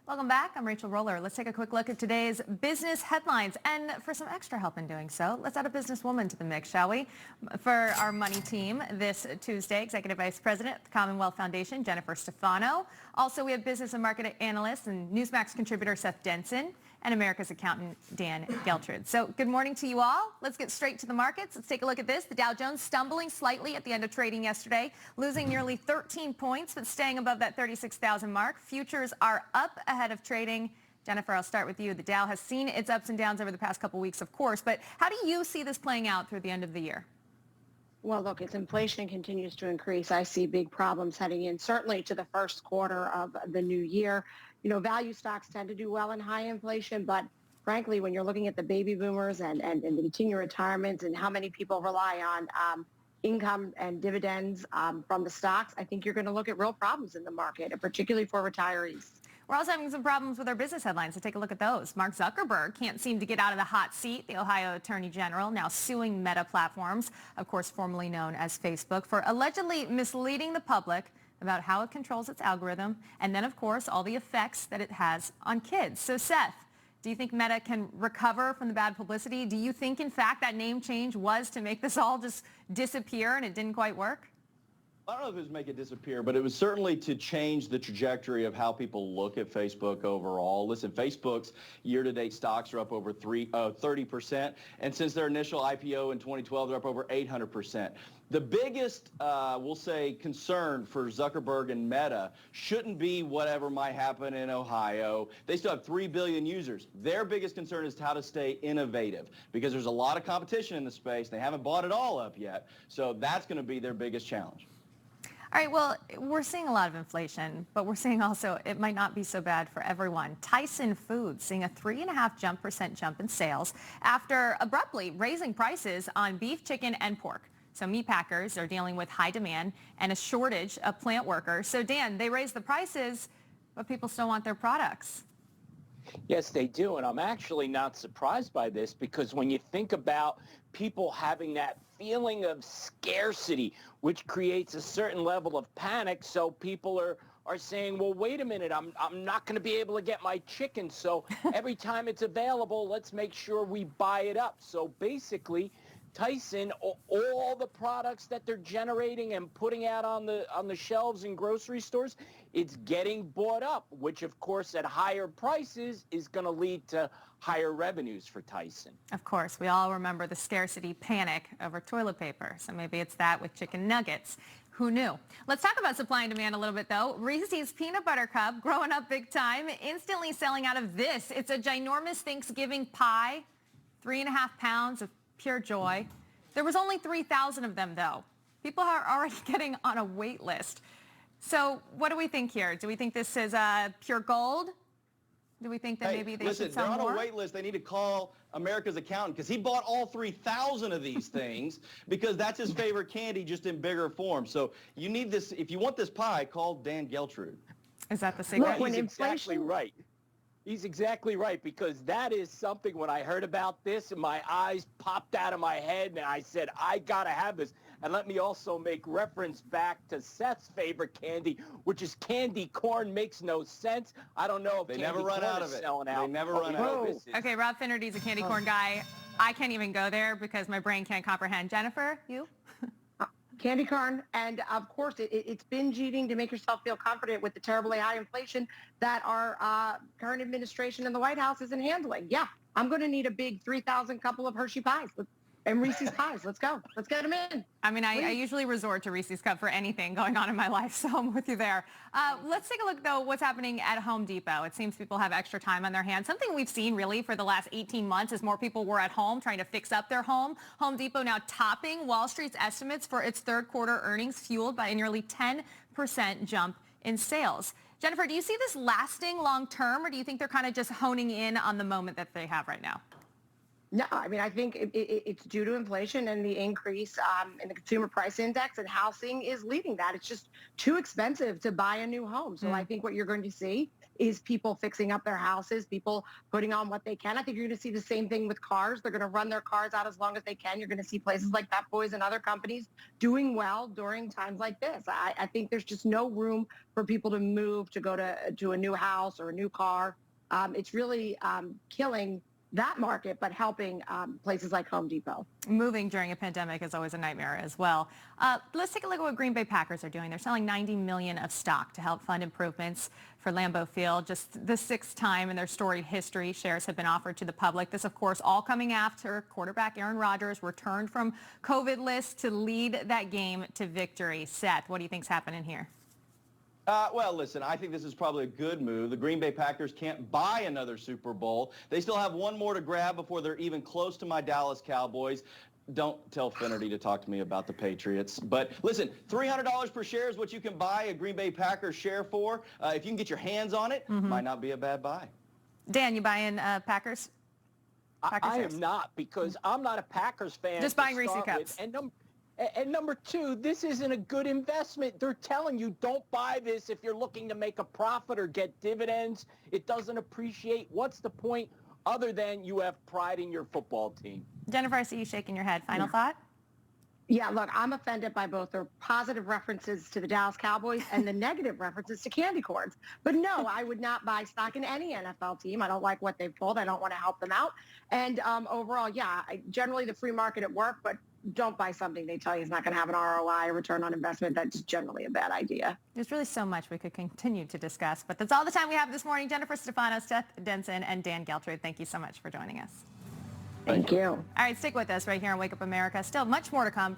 Welcome back. I'm Rachel Rollar. Let's take a quick look at today's business headlines. And for some extra help in doing so, let's add a businesswoman to the mix, shall we? For our money team this Tuesday, Executive Vice President at the Commonwealth Foundation, Jennifer Stefano. Also, we have business and market analyst and Newsmax contributor Seth Denson and America's accountant, Dan Geltrude. So good morning to you all. Let's get straight to the markets. Let's take a look at this. The Dow Jones stumbling slightly at the end of trading yesterday, losing nearly 13 points, but staying above that 36,000 mark. Futures are up ahead of trading. Jennifer, I'll start with you. The Dow has seen its ups and downs over the past couple weeks, of course, but how do you see this playing out through the end of the year? Well, look, as inflation continues to increase, I see big problems heading in, certainly to the first quarter of the new year. You know, value stocks tend to do well in high inflation, but frankly, when you're looking at the baby boomers and the continuing retirements and how many people rely on income and dividends from the stocks, I think you're going to look at real problems in the market, and particularly for retirees. We're also having some problems with our business headlines, so take a look at those. Mark Zuckerberg can't seem to get out of the hot seat. The Ohio Attorney General now suing Meta Platforms, of course formerly known as Facebook, for allegedly misleading the public about how it controls its algorithm, and then, of course, all the effects that it has on kids. So, Seth, do you think Meta can recover from the bad publicity? Do you think, in fact, that name change was to make this all just disappear and it didn't quite work? I don't know if it was make it disappear, but it was certainly to change the trajectory of how people look at Facebook overall. Listen, Facebook's year-to-date stocks are up over 30%, and since their initial IPO in 2012, they're up over 800%. The biggest, we'll say, concern for Zuckerberg and Meta shouldn't be whatever might happen in Ohio. They still have 3 billion users. Their biggest concern is how to stay innovative, because there's a lot of competition in the space. They haven't bought it all up yet, so that's going to be their biggest challenge. All right, well, we're seeing a lot of inflation, but we're seeing also it might not be so bad for everyone. Tyson Foods seeing a 3.5% jump in sales after abruptly raising prices on beef, chicken, and pork. So meat packers are dealing with high demand and a shortage of plant workers. So Dan, they raised the prices, but people still want their products. Yes, they do. And I'm actually not surprised by this, because when you think about people having that feeling of scarcity, which creates a certain level of panic, so people are saying, well, wait a minute, I'm not going to be able to get my chicken. So every time it's available, let's make sure we buy it up. So basically, Tyson, all the products that they're generating and putting out on the shelves in grocery stores, it's getting bought up, which, of course, at higher prices is going to lead to higher revenues for Tyson. Of course, we all remember the scarcity panic over toilet paper. So maybe it's that with chicken nuggets. Who knew? Let's talk about supply and demand a little bit, though. Reese's Peanut Butter Cup growing up big time, instantly selling out of this. It's a ginormous Thanksgiving pie, 3.5 pounds of pure joy. There was only 3,000 of them, though. People are already getting on a wait list. So what do we think here? Do we think this is pure gold? Do we think that maybe they should sell more? Listen, they're on a wait list. They need to call America's accountant, because he bought all 3,000 of these things because that's his favorite candy, just in bigger form. So you need this. If you want this pie, call Dan Geltrude. Is that the secret? He's exactly right. He's exactly right, because that is something, when I heard about this, my eyes popped out of my head, and I said, I got to have this. And let me also make reference back to Seth's favorite candy, which is candy corn. Makes no sense. I don't know if they never run out of it. They never run out of it. Okay, Rob Finnerty's a candy corn guy. I can't even go there because my brain can't comprehend. Jennifer, you? Candy corn, and of course it's binge eating to make yourself feel confident with the terribly high inflation that our current administration in the White House isn't handling. Yeah, I'm going to need a big 3,000 couple of Hershey pies and Reese's pies. Let's go. Let's get them in. I mean, I usually resort to Reese's Cup for anything going on in my life, so I'm with you there. Let's take a look, though, what's happening at Home Depot. It seems people have extra time on their hands. Something we've seen, really, for the last 18 months is more people were at home trying to fix up their home. Home Depot now topping Wall Street's estimates for its third quarter earnings, fueled by a nearly 10% jump in sales. Jennifer, do you see this lasting long term, or do you think they're kind of just honing in on the moment that they have right now? No, I mean, I think it's due to inflation and the increase in the consumer price index, and housing is leading that. It's just too expensive to buy a new home. So I think what you're going to see is people fixing up their houses, people putting on what they can. I think you're going to see the same thing with cars. They're going to run their cars out as long as they can. You're going to see places like Pep Boys and other companies doing well during times like this. I think there's just no room for people to move to go to a new house or a new car. It's really killing that market, but helping places like Home Depot. Moving during a pandemic is always a nightmare as well. Let's take a look at what Green Bay Packers are doing. They're selling $90 million of stock to help fund improvements for Lambeau Field. Just the sixth time in their storied history, shares have been offered to the public. This, of course, all coming after quarterback Aaron Rodgers returned from COVID list to lead that game to victory. Seth, what do you think's happening here? Well, listen, I think this is probably a good move. The Green Bay Packers can't buy another Super Bowl. They still have one more to grab before they're even close to my Dallas Cowboys. Don't tell Finnerty to talk to me about the Patriots. But listen, $300 per share is what you can buy a Green Bay Packers share for. If you can get your hands on it, might not be a bad buy. Dan, you buying Packers? I am not, because I'm not a Packers fan. Just buying Reese's cups. And number two, this isn't a good investment. They're telling you don't buy this if you're looking to make a profit or get dividends. It doesn't appreciate. What's the point other than you have pride in your football team? Jennifer, I see you shaking your head. Final thought? Yeah, look, I'm offended by both the positive references to the Dallas Cowboys and the negative references to candy corns. But no, I would not buy stock in any NFL team. I don't like what they've pulled. I don't want to help them out. And overall, yeah, generally the free market at work, but don't buy something they tell you is not going to have an ROI, a return on investment. That's generally a bad idea. There's really so much we could continue to discuss, but that's all the time we have this morning. Jennifer, Stefano, Seth Denson, and Dan Geltrude, thank you so much for joining us. Thank you. All right, stick with us right here on Wake Up America. Still much more to come.